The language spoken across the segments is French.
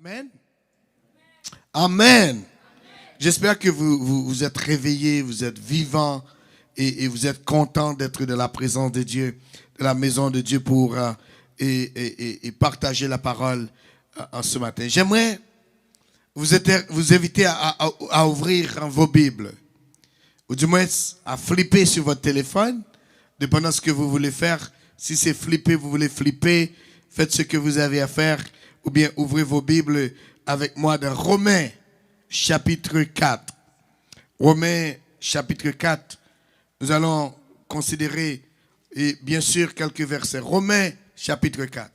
Amen. Amen. J'espère que vous êtes réveillés, vous êtes vivants et vous êtes contents d'être de la présence de Dieu, de la maison de Dieu pour et partager la parole en ce matin. J'aimerais vous inviter à ouvrir vos Bibles, ou du moins à flipper sur votre téléphone, dépendant de ce que vous voulez faire. Si c'est flipper, vous voulez flipper, faites ce que vous avez à faire, ou bien ouvrez vos Bibles avec moi dans Romains chapitre 4. Romains chapitre 4, nous allons considérer, et bien sûr, quelques versets. Romains chapitre 4.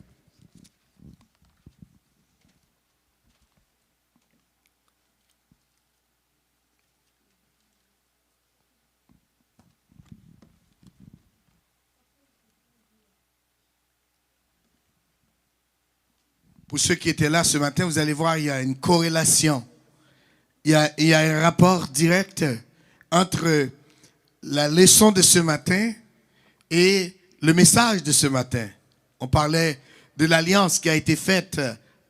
Pour ceux qui étaient là ce matin, vous allez voir, il y a une corrélation. Il y a un rapport direct entre la leçon de ce matin et le message de ce matin. On parlait de l'alliance qui a été faite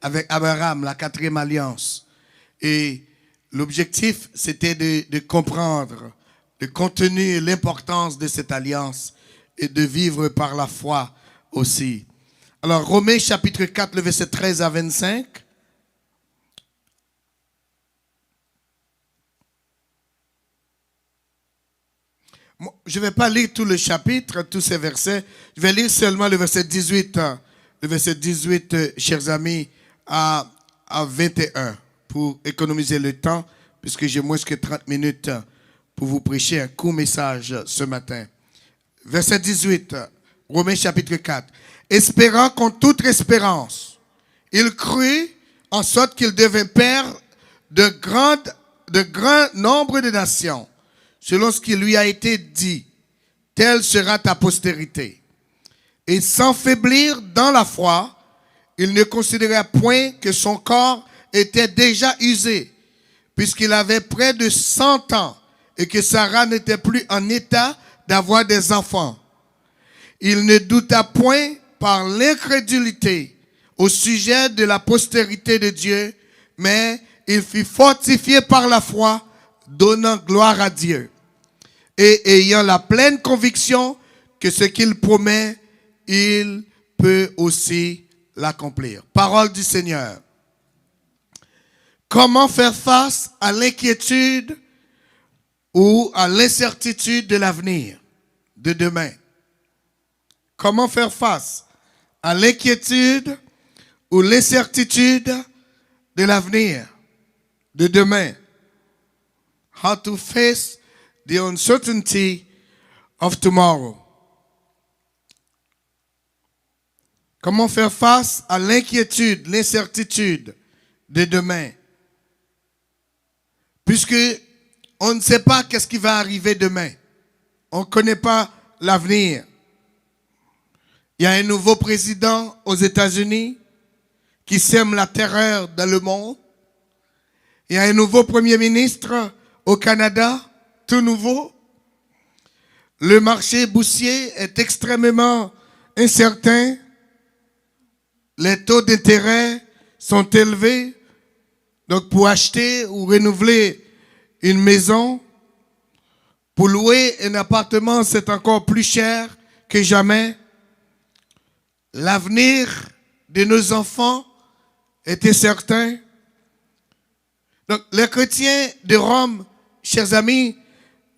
avec Abraham, la 4e alliance. Et l'objectif, c'était de comprendre le contenu et l'importance de cette alliance et de vivre par la foi aussi. Alors, Romains chapitre 4, le verset 13 à 25. Je ne vais pas lire tout le chapitre, tous ces versets. Je vais lire seulement le verset 18. Le verset 18, chers amis, à 21, pour économiser le temps, puisque j'ai moins que 30 minutes pour vous prêcher un court message ce matin. Verset 18, Romains chapitre 4. Espérant contre toute espérance, il crut en sorte qu'il devint père de grand nombre de nations, selon ce qui lui a été dit, telle sera ta postérité. Et sans faiblir dans la foi, il ne considéra point que son corps était déjà usé, puisqu'il avait près de 100 ans et que Sarah n'était plus en état d'avoir des enfants. Il ne douta point par l'incrédulité au sujet de la postérité de Dieu, mais il fut fortifié par la foi, donnant gloire à Dieu, et ayant la pleine conviction que ce qu'il promet, il peut aussi l'accomplir. Parole du Seigneur. Comment faire face à l'inquiétude ou à l'incertitude de l'avenir, de demain? Comment faire face à l'inquiétude ou l'incertitude de l'avenir, de demain? How to face the uncertainty of tomorrow. Comment faire face à l'inquiétude, l'incertitude de demain? Puisque on ne sait pas qu'est-ce qui va arriver demain. On ne connaît pas l'avenir. Il y a un nouveau président aux États-Unis qui sème la terreur dans le monde. Il y a un nouveau premier ministre au Canada, tout nouveau. Le marché boursier est extrêmement incertain. Les taux d'intérêt sont élevés. Donc pour acheter ou renouveler une maison, pour louer un appartement, c'est encore plus cher que jamais. L'avenir de nos enfants est incertain. Donc, les chrétiens de Rome, chers amis,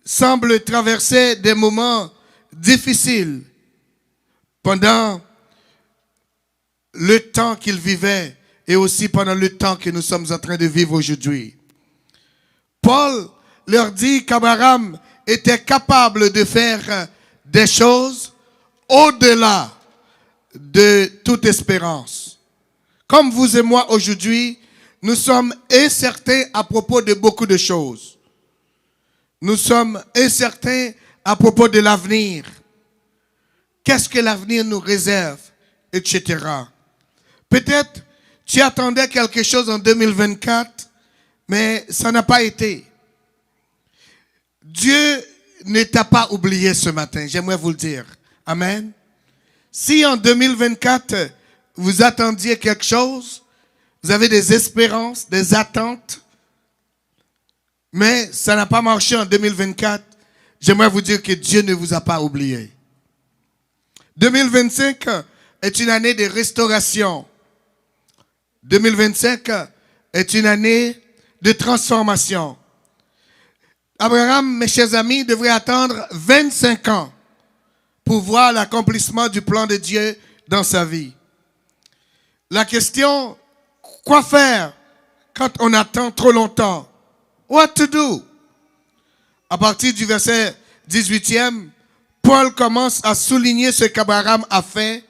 semblent traverser des moments difficiles pendant le temps qu'ils vivaient et aussi pendant le temps que nous sommes en train de vivre aujourd'hui. Paul leur dit qu'Abraham était capable de faire des choses au-delà de toute espérance. Comme vous et moi aujourd'hui, nous sommes incertains à propos de beaucoup de choses. Nous sommes incertains à propos de l'avenir. Qu'est-ce que l'avenir nous réserve, etc. Peut-être tu attendais quelque chose en 2024, mais ça n'a pas été. Dieu ne t'a pas oublié ce matin, j'aimerais vous le dire. Amen. Si en 2024, vous attendiez quelque chose, vous avez des espérances, des attentes, mais ça n'a pas marché en 2024. J'aimerais vous dire que Dieu ne vous a pas oublié. 2025 est une année de restauration. 2025 est une année de transformation. Abraham, mes chers amis, devrait attendre 25 ans pour voir l'accomplissement du plan de Dieu dans sa vie. La question, quoi faire quand on attend trop longtemps? What to do? À partir du verset 18e, Paul commence à souligner ce qu'Abraham a fait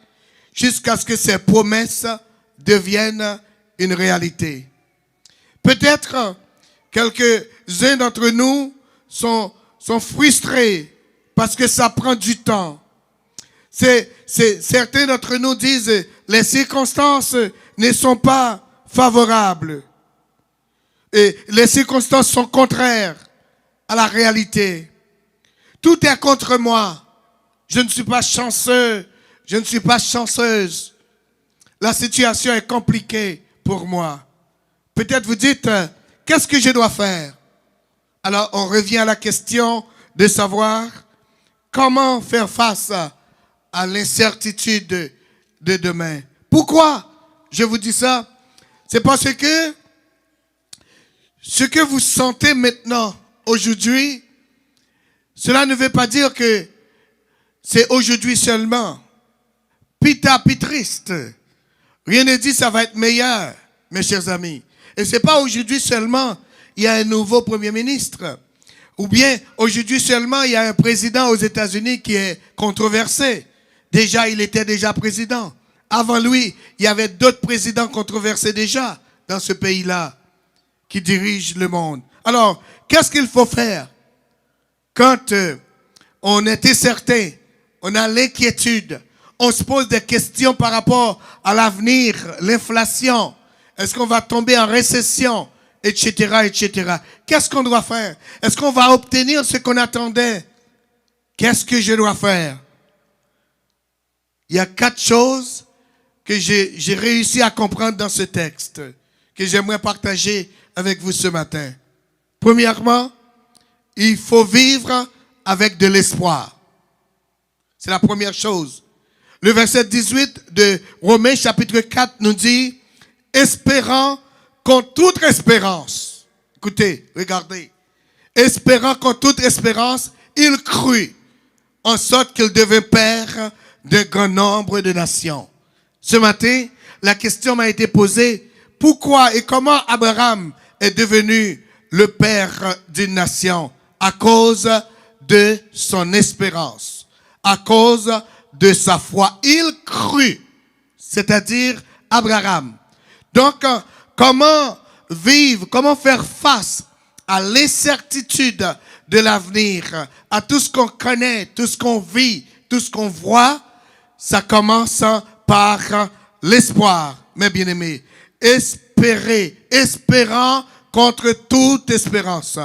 jusqu'à ce que ses promesses deviennent une réalité. Peut-être quelques-uns d'entre nous sont frustrés parce que ça prend du temps. Certains d'entre nous disent les circonstances ne sont pas favorables. Et les circonstances sont contraires à la réalité. Tout est contre moi. Je ne suis pas chanceux. Je ne suis pas chanceuse. La situation est compliquée pour moi. Peut-être vous dites, qu'est-ce que je dois faire? Alors on revient à la question de savoir comment faire face à l'incertitude de demain. Pourquoi je vous dis ça? C'est parce que ce que vous sentez maintenant, aujourd'hui, cela ne veut pas dire que c'est aujourd'hui seulement. Pita pitriste. Rien ne dit ça va être meilleur, mes chers amis. Et c'est pas aujourd'hui seulement, il y a un nouveau premier ministre. Ou bien, aujourd'hui seulement, il y a un président aux États-Unis qui est controversé. Déjà, il était déjà président. Avant lui, il y avait d'autres présidents controversés déjà dans ce pays-là qui dirigent le monde. Alors, qu'est-ce qu'il faut faire quand on est incertain, on a l'inquiétude, on se pose des questions par rapport à l'avenir, l'inflation, est-ce qu'on va tomber en récession, etc., etc. Qu'est-ce qu'on doit faire? Est-ce qu'on va obtenir ce qu'on attendait? Qu'est-ce que je dois faire? Il y a 4 choses que j'ai réussi à comprendre dans ce texte, que j'aimerais partager avec vous ce matin. Premièrement, il faut vivre avec de l'espoir. C'est la première chose. Le verset 18 de Romains chapitre 4 nous dit, espérant contre toute espérance. Écoutez, regardez. Espérant contre toute espérance, il crut, en sorte qu'il devint père d'un grand nombre de nations. Ce matin, la question m'a été posée, pourquoi et comment Abraham est devenu le père d'une nation? À cause de son espérance, à cause de sa foi. Il crut, c'est-à-dire Abraham. Donc, comment vivre, comment faire face à l'incertitude de l'avenir, à tout ce qu'on connaît, tout ce qu'on vit, tout ce qu'on voit, ça commence par l'espoir, mes bien-aimés. Espérer, espérant contre toute espérance.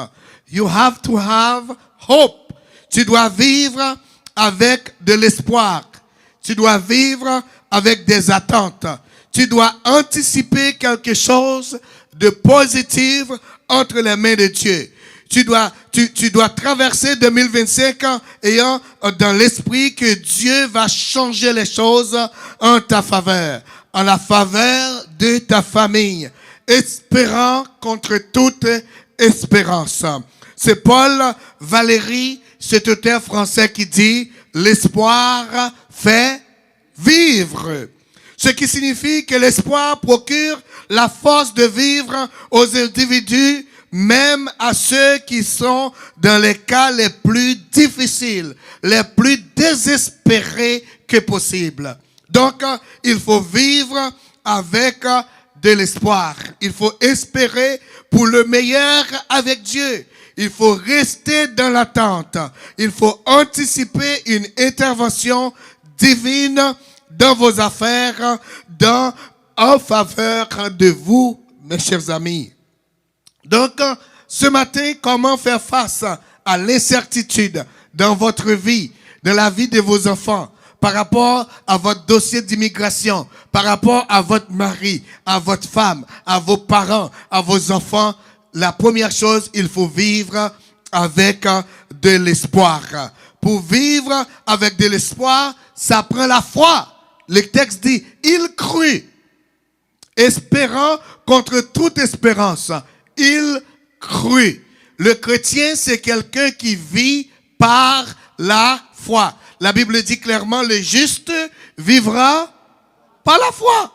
You have to have hope. Tu dois vivre avec de l'espoir. Tu dois vivre avec des attentes. Tu dois anticiper quelque chose de positif entre les mains de Dieu. Tu dois traverser 2025 ayant dans l'esprit que Dieu va changer les choses en ta faveur, en la faveur de ta famille, espérant contre toute espérance. C'est Paul Valéry, cet auteur français qui dit « L'espoir fait vivre ». Ce qui signifie que l'espoir procure la force de vivre aux individus, même à ceux qui sont dans les cas les plus difficiles, les plus désespérés que possible. Donc, il faut vivre avec de l'espoir. Il faut espérer pour le meilleur avec Dieu. Il faut rester dans l'attente. Il faut anticiper une intervention divine dans vos affaires, en faveur de vous, mes chers amis. Donc, ce matin, comment faire face à l'incertitude dans votre vie, dans la vie de vos enfants? par rapport à votre dossier d'immigration, par rapport à votre mari, à votre femme, à vos parents, à vos enfants, la première chose, il faut vivre avec de l'espoir. Pour vivre avec de l'espoir, ça prend la foi. Le texte dit, il crut, espérant contre toute espérance. Il crut. Le chrétien, c'est quelqu'un qui vit par la foi. La Bible dit clairement, le juste vivra par la foi.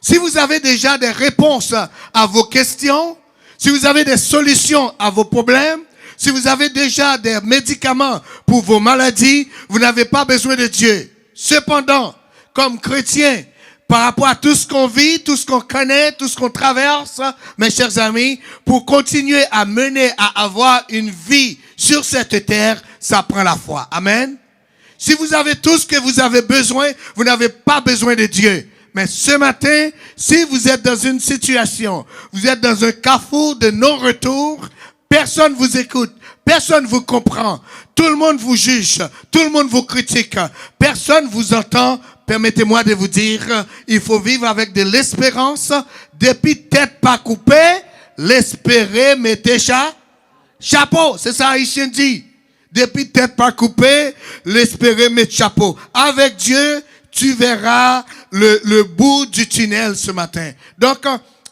Si vous avez déjà des réponses à vos questions, si vous avez des solutions à vos problèmes, si vous avez déjà des médicaments pour vos maladies, vous n'avez pas besoin de Dieu. Cependant, comme chrétien, par rapport à tout ce qu'on vit, tout ce qu'on connaît, tout ce qu'on traverse, mes chers amis, pour continuer à mener à avoir une vie sur cette terre, ça prend la foi. Amen. Si vous avez tout ce que vous avez besoin, vous n'avez pas besoin de Dieu. Mais ce matin, si vous êtes dans une situation, vous êtes dans un carrefour de non-retour, personne vous écoute, personne vous comprend, tout le monde vous juge, tout le monde vous critique, personne vous entend. Permettez-moi de vous dire, il faut vivre avec de l'espérance. Depuis tête pas coupée, l'espérer mettez chapeau. C'est ça, Haïtien dit. Depuis tête pas coupée, l'espérer mettez chapeau. Avec Dieu, tu verras le bout du tunnel ce matin. Donc,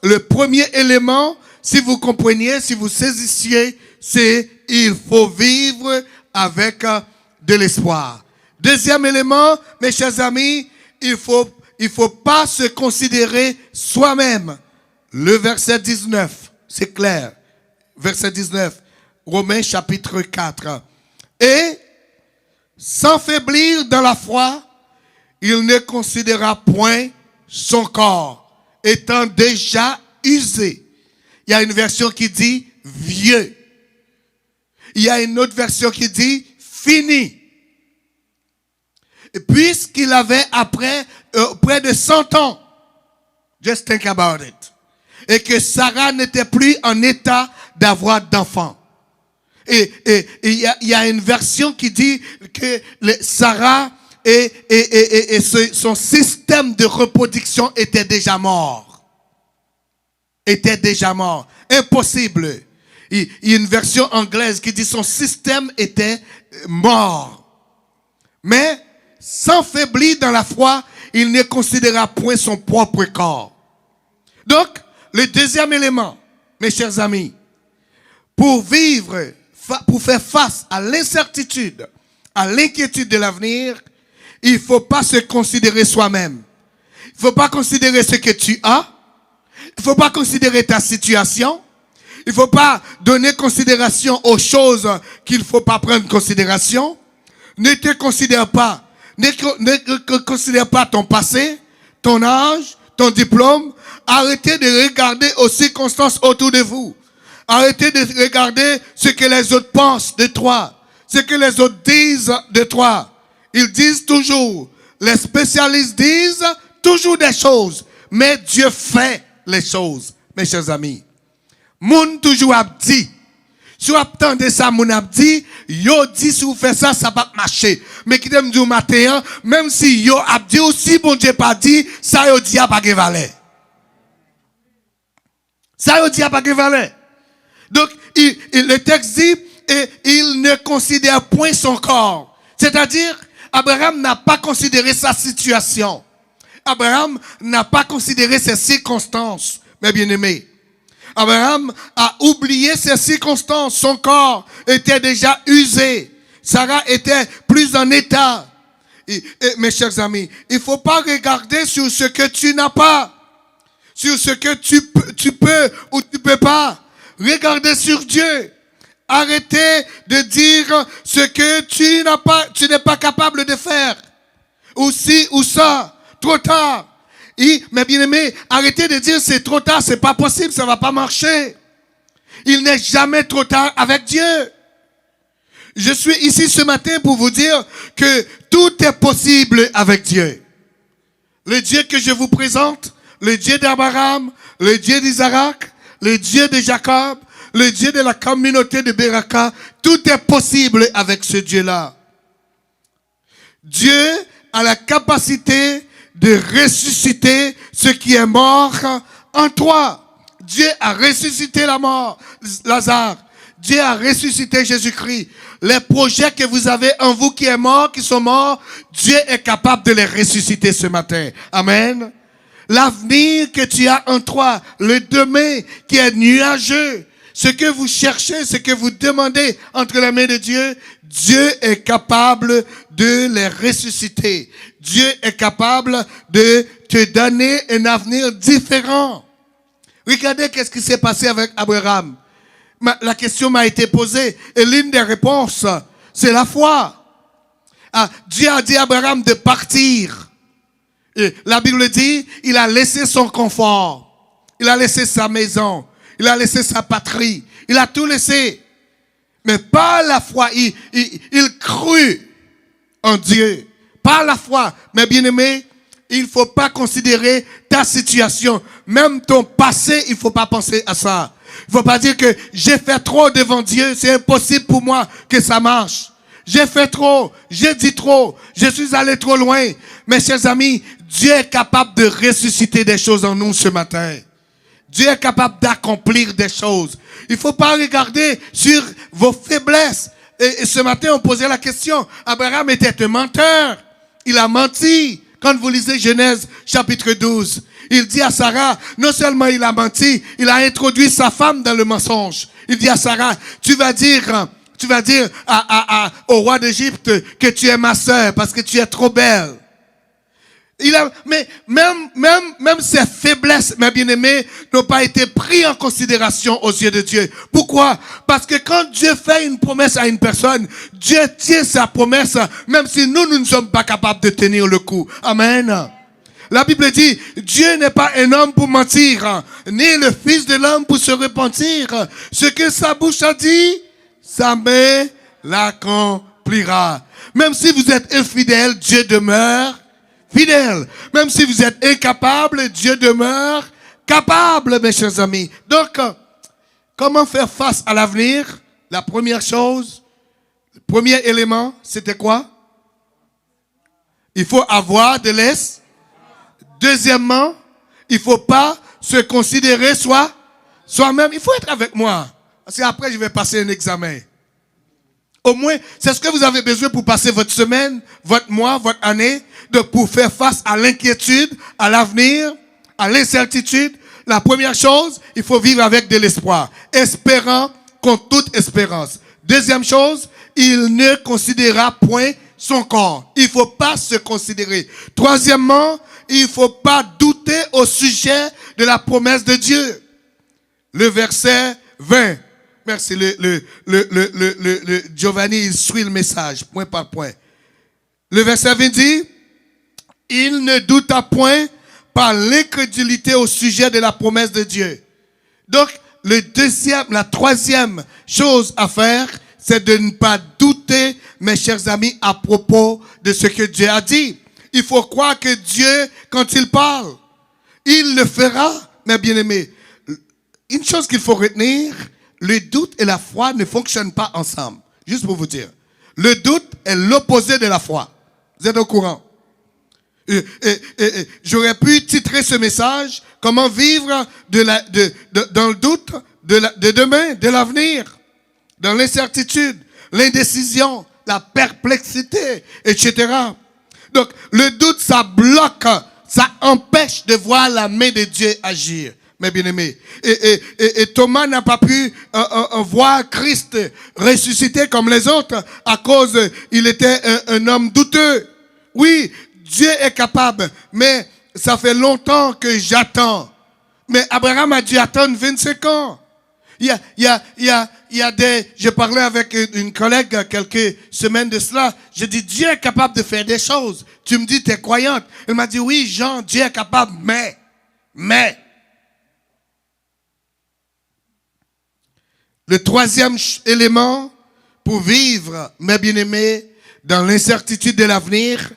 le premier élément, si vous compreniez, si vous saisissiez, c'est il faut vivre avec de l'espoir. Deuxième élément, mes chers amis, il faut pas se considérer soi-même. Le verset 19, c'est clair. Verset 19, Romains chapitre 4. Et, sans faiblir dans la foi, il ne considéra point son corps, étant déjà usé. Il y a une version qui dit vieux. Il y a une autre version qui dit fini. Puisqu'il avait près de 100 ans, just think about it, et que Sarah n'était plus en état d'avoir d'enfants. Et il y a une version qui dit que Sarah et son système de reproduction était déjà mort. Était déjà mort. Impossible. Il y a une version anglaise qui dit son système était mort. Mais sans faiblir dans la foi, il ne considéra point son propre corps. Donc, le deuxième élément, mes chers amis, pour vivre, pour faire face à l'incertitude, à l'inquiétude de l'avenir, il ne faut pas se considérer soi-même. Il ne faut pas considérer ce que tu as. Il ne faut pas considérer ta situation. Il ne faut pas donner considération aux choses qu'il ne faut pas prendre en considération. Ne te considère pas. Ne considère pas ton passé, ton âge, ton diplôme. Arrêtez de regarder aux circonstances autour de vous. Arrêtez de regarder ce que les autres pensent de toi, ce que les autres disent de toi. Ils disent toujours, les spécialistes disent toujours des choses, mais Dieu fait les choses, mes chers amis. Moun toujours a dit. Si vous attendez ça, mon a dit, yo dit si vous faites ça, ça va marcher. Mais qui t'aime dire matin, même si yo a dit aussi, bon Dieu pas dit, ça yo dit a pas de valeur. Ça yo dit a pas de valeur. Donc, le texte dit, et il ne considère point son corps. C'est-à-dire, Abraham n'a pas considéré sa situation. Abraham n'a pas considéré ses circonstances, mes bien-aimés. Abraham a oublié ses circonstances. Son corps était déjà usé. Sarah était plus en état. Et, mes chers amis, il ne faut pas regarder sur ce que tu n'as pas. Sur ce que tu peux ou tu ne peux pas. Regardez sur Dieu. Arrêtez de dire ce que tu n'es pas capable de faire. Ou ci ou ça. Trop tard. Mais bien aimé, arrêtez de dire c'est trop tard, c'est pas possible, ça va pas marcher. Il n'est jamais trop tard avec Dieu. Je suis ici ce matin pour vous dire que tout est possible avec Dieu. Le Dieu que je vous présente, le Dieu d'Abraham, le Dieu d'Isaac, le Dieu de Jacob, le Dieu de la communauté de Beraka, tout est possible avec ce Dieu-là. Dieu a la capacité de ressusciter ce qui est mort en toi. Dieu a ressuscité la mort, Lazare. Dieu a ressuscité Jésus-Christ. Les projets que vous avez en vous qui est mort, qui sont morts, Dieu est capable de les ressusciter ce matin. Amen. L'avenir que tu as en toi, le demain qui est nuageux, ce que vous cherchez, ce que vous demandez entre les mains de Dieu, Dieu est capable de les ressusciter. Dieu est capable de te donner un avenir différent. Regardez qu'est-ce qui s'est passé avec Abraham. La question m'a été posée et l'une des réponses, c'est la foi. Dieu a dit à Abraham de partir. Et la Bible dit, il a laissé son confort. Il a laissé sa maison. Il a laissé sa patrie. Il a tout laissé. Mais par la foi, il crut en Dieu. Par la foi. Mais bien aimé, il ne faut pas considérer ta situation. Même ton passé, il ne faut pas penser à ça. Il ne faut pas dire que j'ai fait trop devant Dieu. C'est impossible pour moi que ça marche. J'ai fait trop. J'ai dit trop. Je suis allé trop loin. Mes chers amis, Dieu est capable de ressusciter des choses en nous ce matin. Dieu est capable d'accomplir des choses. Il ne faut pas regarder sur vos faiblesses. Et ce matin, on posait la question. Abraham était un menteur. Il a menti. Quand vous lisez Genèse chapitre 12, il dit à Sarah, non seulement il a menti, il a introduit sa femme dans le mensonge. Il dit à Sarah, tu vas dire au roi d'Égypte que tu es ma sœur parce que tu es trop belle. Mais même ses faiblesses, mes bien-aimés, n'ont pas été pris en considération aux yeux de Dieu. Pourquoi? Parce que quand Dieu fait une promesse à une personne, Dieu tient sa promesse, même si nous ne sommes pas capables de tenir le coup. Amen. La Bible dit, Dieu n'est pas un homme pour mentir, ni le fils de l'homme pour se repentir. Ce que sa bouche a dit, sa main l'accomplira. Même si vous êtes infidèle, Dieu demeure fidèle. Même si vous êtes incapable, Dieu demeure capable, mes chers amis. Donc, comment faire face à l'avenir? La première chose, le premier élément, c'était quoi? Il faut avoir de l'espoir. Deuxièmement, il ne faut pas se considérer soi-même. Il faut être avec moi. Parce qu'après, je vais passer un examen. Au moins, c'est ce que vous avez besoin pour passer votre semaine, votre mois, votre année, pour faire face à l'inquiétude, à l'avenir, à l'incertitude. La première chose, il faut vivre avec de l'espoir. Espérant contre toute espérance. Deuxième chose, il ne considérera point son corps. Il ne faut pas se considérer. Troisièmement, il ne faut pas douter au sujet de la promesse de Dieu. Le verset 20. Merci, le Giovanni, il suit le message, point par point. Le verset 20 dit, il ne douta point par l'incrédulité au sujet de la promesse de Dieu. Donc, la troisième chose à faire, c'est de ne pas douter, mes chers amis, à propos de ce que Dieu a dit. Il faut croire que Dieu, quand il parle, il le fera, mes bien-aimés. Une chose qu'il faut retenir, le doute et la foi ne fonctionnent pas ensemble. Juste pour vous dire. Le doute est l'opposé de la foi. Vous êtes au courant? J'aurais pu titrer ce message, comment vivre dans le doute de demain, de l'avenir, dans l'incertitude, l'indécision, la perplexité, etc. Donc, le doute, ça bloque, ça empêche de voir la main de Dieu agir, mes bien-aimés. Et Thomas n'a pas pu voir Christ ressuscité comme les autres à cause, il était un homme douteux. Oui, Dieu est capable, mais ça fait longtemps que j'attends. Mais Abraham a dû attendre 25 ans. Je parlais avec une collègue quelques semaines de cela. Je dis, Dieu est capable de faire des choses. Tu me dis, tu es croyante. Elle m'a dit, oui, Jean, Dieu est capable, mais. Le troisième élément pour vivre, mes bien-aimés, dans l'incertitude de l'avenir,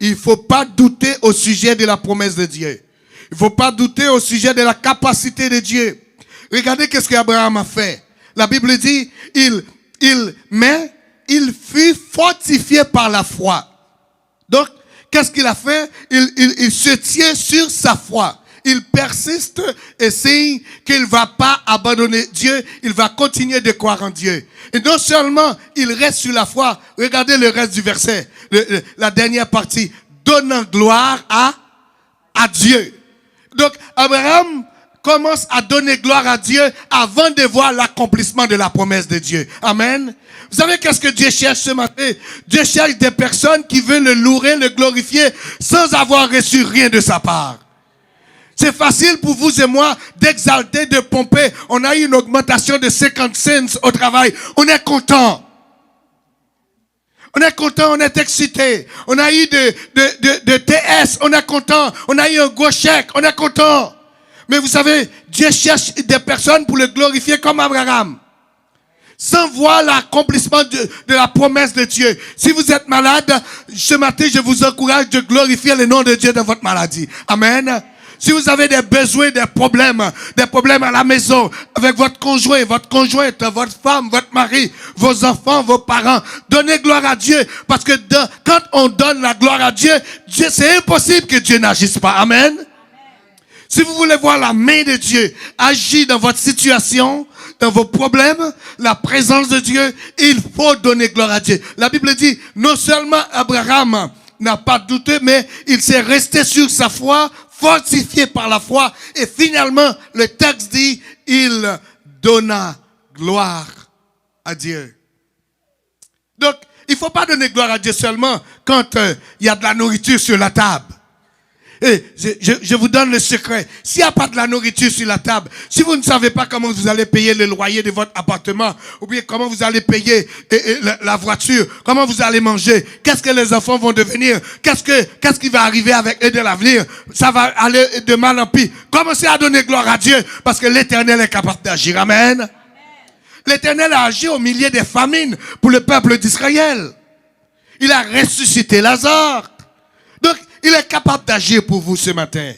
il ne faut pas douter au sujet de la promesse de Dieu. Il ne faut pas douter au sujet de la capacité de Dieu. Regardez qu'est-ce qu'Abraham a fait. La Bible dit, il fut fortifié par la foi. Donc, qu'est-ce qu'il a fait? Il se tient sur sa foi. Il persiste et signe qu'il ne va pas abandonner Dieu, il va continuer de croire en Dieu. Et non seulement il reste sur la foi, regardez le reste du verset, la dernière partie, donnant gloire à Dieu. Donc Abraham commence à donner gloire à Dieu avant de voir l'accomplissement de la promesse de Dieu. Amen. Vous savez qu'est-ce que Dieu cherche ce matin? Dieu cherche des personnes qui veulent le louer, le glorifier sans avoir reçu rien de sa part. C'est facile pour vous et moi d'exalter, de pomper. On a eu une augmentation de 50 cents au travail. On est content, on est excité. On a eu de TS, on est content. On a eu un gros chèque, on est content. Mais vous savez, Dieu cherche des personnes pour le glorifier comme Abraham. Sans voir l'accomplissement de la promesse de Dieu. Si vous êtes malade, ce matin, je vous encourage de glorifier le nom de Dieu dans votre maladie. Amen. Si vous avez des besoins, des problèmes à la maison, avec votre conjoint, votre conjointe, votre femme, votre mari, vos enfants, vos parents, donnez gloire à Dieu. Parce que quand on donne la gloire à Dieu, c'est impossible que Dieu n'agisse pas. Amen. Si vous voulez voir la main de Dieu agir dans votre situation, dans vos problèmes, la présence de Dieu, il faut donner gloire à Dieu. La Bible dit, non seulement Abraham n'a pas douté, mais il s'est resté sur sa foi, fortifié par la foi, et finalement, le texte dit, il donna gloire à Dieu. Donc, il ne faut pas donner gloire à Dieu seulement quand il y a de la nourriture sur la table. Et je vous donne le secret. S'il n'y a pas de la nourriture sur la table, si vous ne savez pas comment vous allez payer le loyer de votre appartement, ou bien comment vous allez payer la voiture, comment vous allez manger, qu'est-ce que les enfants vont devenir, qu'est-ce qui va arriver avec eux de l'avenir, ça va aller de mal en pis. Commencez à donner gloire à Dieu, parce que l'Éternel est capable d'agir. Amen. L'Éternel a agi au milieu des famines pour le peuple d'Israël. Il a ressuscité Lazare. Donc, il est capable d'agir pour vous ce matin.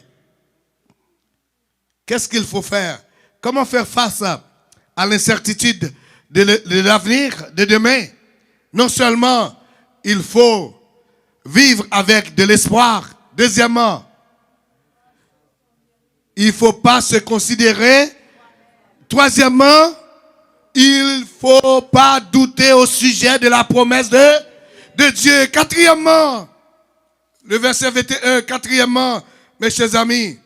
Qu'est-ce qu'il faut faire? Comment faire face à l'incertitude de l'avenir, de demain? Non seulement il faut vivre avec de l'espoir. Deuxièmement, il ne faut pas se considérer. Troisièmement, il ne faut pas douter au sujet de la promesse de Dieu. Quatrièmement, le verset 21, quatrièmement, mes chers amis,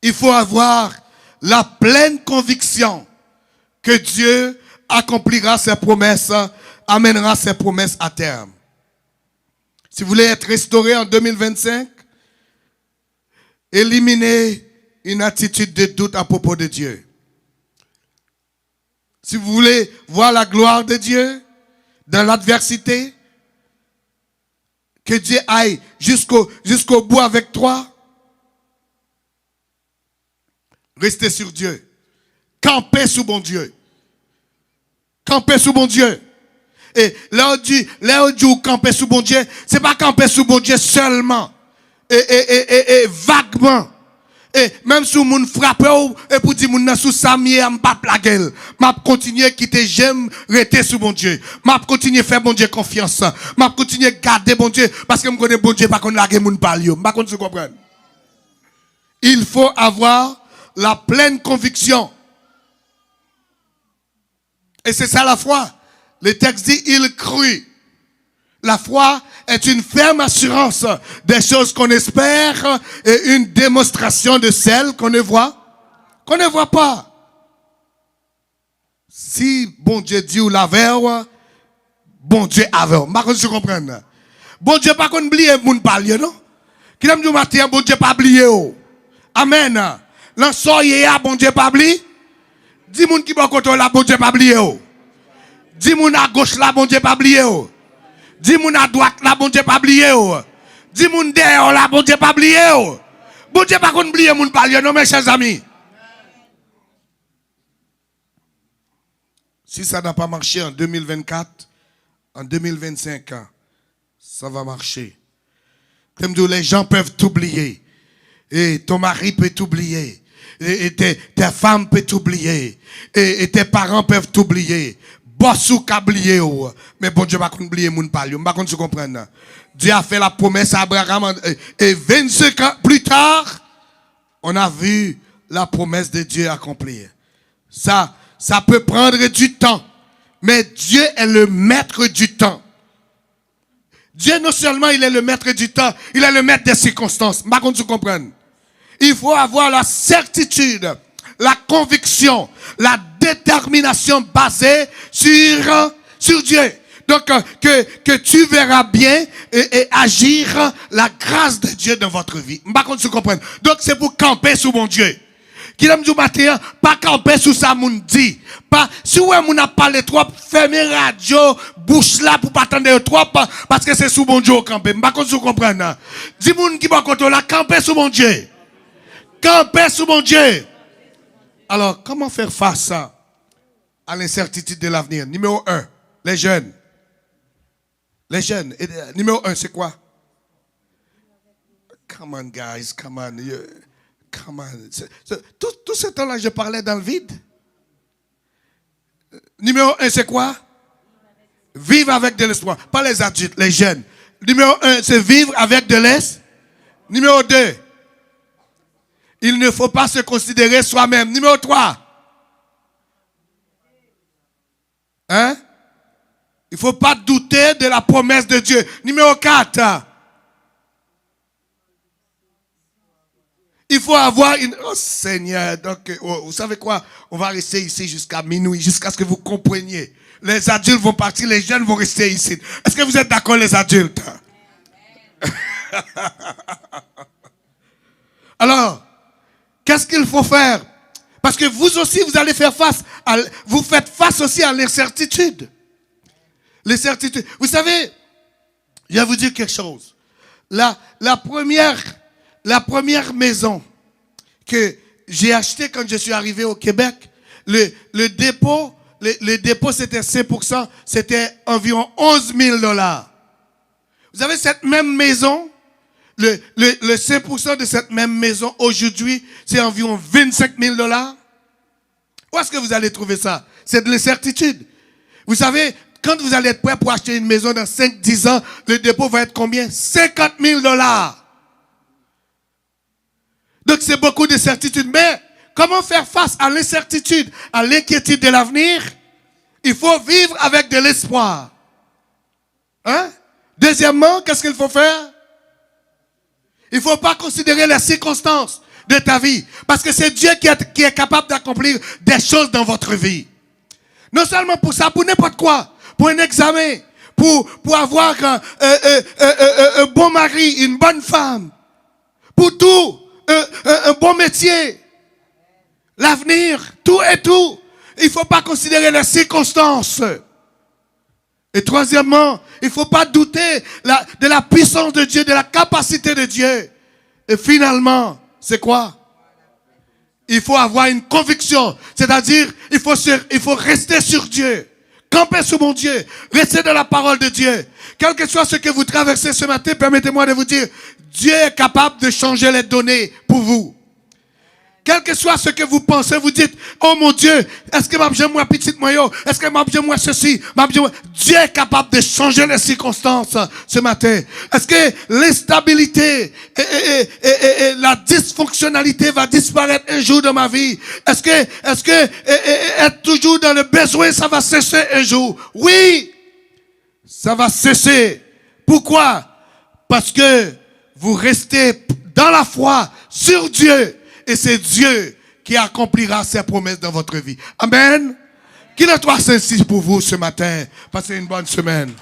il faut avoir la pleine conviction que Dieu accomplira ses promesses, amènera ses promesses à terme. Si vous voulez être restauré en 2025, éliminez une attitude de doute à propos de Dieu. Si vous voulez voir la gloire de Dieu dans l'adversité, que Dieu aille jusqu'au bout avec toi. Restez sur Dieu. Campez sous bon Dieu. Campez sous bon Dieu. Et là où dit camper sous bon Dieu, c'est pas camper sous bon Dieu seulement. Et vaguement. Et même si moun frappe et pour dire moun sous samier m'pa plaguel, m'a continuer quitter j'aime rester sous bon Dieu. M'a continuer faire bon Dieu confiance. M'a continuer garder bon Dieu parce que me connais bon Dieu pas qu'on laguer moun palio. M'a continuer comprendre. Il faut avoir la pleine conviction. Et c'est ça la foi. Le texte dit il crut. La foi est une ferme assurance des choses qu'on espère et une démonstration de celles qu'on ne voit pas. Si bon Dieu dit ou la verre, bon Dieu avait. Je comprends. Bon Dieu pas qu'on oublie moun parler non. Qui l'aime du matin bon Dieu pas oublier. Amen. L'ensoyer bon Dieu pas oublier. Dis moun qui bon côté là bon Dieu pas oublier. Dis moun à gauche là bon Dieu pas oublier. Dis moun à droite là, bon Dieu pas oublié. Dis moun derrière là, bon Dieu pas oublié. Bon Dieu pas qu'on oublié moun parler, non mes chers amis. Si ça n'a pas marché en 2024, en 2025, ça va marcher. Comme dit, les gens peuvent t'oublier. Et ton mari peut t'oublier. Et tes femmes peuvent t'oublier. Et tes parents peuvent t'oublier. Bossou kablié mais bon Dieu va oublier moun parler, on va qu'on se comprenne. Dieu a fait la promesse à Abraham et 25 ans plus tard, on a vu la promesse de Dieu accomplir. Ça peut prendre du temps, mais Dieu est le maître du temps. Dieu non seulement il est le maître du temps, il est le maître des circonstances. Par contre, vous comprenez. Il faut avoir la certitude, la conviction, la détermination basée sur Dieu. Donc, que tu verras bien et agir la grâce de Dieu dans votre vie. Par contre, vous comprenez. Donc, c'est pour camper sous mon Dieu. Qui l'aime du matin, pas camper sous ça, moun dit. Pas, si ouais, moun a parlé trop, fermez radio, bouche là pour pas attendre trop, parce que c'est sous mon Dieu camper. Par contre, vous comprenez. Dis moun qui va contre la camper sous mon Dieu. Camper sous mon Dieu. Alors, comment faire face à l'incertitude de l'avenir? Numéro 1, les jeunes. Les jeunes. Et, numéro 1, c'est quoi? Come on, guys, come on. Come on. Tout ce temps-là, je parlais dans le vide. Numéro 1, c'est quoi? Vivre avec de l'espoir. Pas les adultes, les jeunes. Numéro 1, c'est vivre avec de l'espoir. Numéro 2, il ne faut pas se considérer soi-même. Numéro 3. Hein? Il ne faut pas douter de la promesse de Dieu. Numéro 4. Il faut avoir une... Oh Seigneur, donc, vous savez quoi? On va rester ici jusqu'à minuit, jusqu'à ce que vous compreniez. Les adultes vont partir, les jeunes vont rester ici. Est-ce que vous êtes d'accord, les adultes? Alors, qu'est-ce qu'il faut faire? Parce que vous aussi, vous allez faire face vous faites face aussi à l'incertitude. L'incertitude. Vous savez, je vais vous dire quelque chose. La première maison que j'ai achetée quand je suis arrivé au Québec, le dépôt c'était 5%, c'était environ 11 000 $. Vous avez cette même maison, le 5% de cette même maison aujourd'hui, c'est environ 25 000 $. Où est-ce que vous allez trouver ça? C'est de l'incertitude. Vous savez, quand vous allez être prêt pour acheter une maison dans 5-10 ans, le dépôt va être combien? 50 000 $. Donc c'est beaucoup de certitude. Mais comment faire face à l'incertitude, à l'inquiétude de l'avenir? Il faut vivre avec de l'espoir. Hein? Deuxièmement, qu'est-ce qu'il faut faire? Il ne faut pas considérer les circonstances de ta vie. Parce que c'est Dieu qui est capable d'accomplir des choses dans votre vie. Non seulement pour ça, pour n'importe quoi. Pour un examen. Pour avoir un bon mari, une bonne femme. Pour tout. Un bon métier. L'avenir. Tout et tout. Il ne faut pas considérer les circonstances. Et troisièmement, il ne faut pas douter de la puissance de Dieu, de la capacité de Dieu. Et finalement, c'est quoi? Il faut avoir une conviction. C'est-à-dire, il faut rester sur Dieu. Camper sur mon Dieu. Rester dans la parole de Dieu. Quel que soit ce que vous traversez ce matin, permettez-moi de vous dire, Dieu est capable de changer les données pour vous. Quel que soit ce que vous pensez, vous dites, oh mon Dieu, est-ce que j'aime moi petite moyo? Est-ce que j'aime moi ceci? Dieu est capable de changer les circonstances ce matin. Est-ce que l'instabilité et la dysfonctionnalité va disparaître un jour de ma vie? Est-ce que être toujours dans le besoin, ça va cesser un jour? Oui, ça va cesser. Pourquoi? Parce que vous restez dans la foi sur Dieu. Et c'est Dieu qui accomplira ses promesses dans votre vie. Amen. Qu'il soit ainsi pour vous ce matin. Passez une bonne semaine.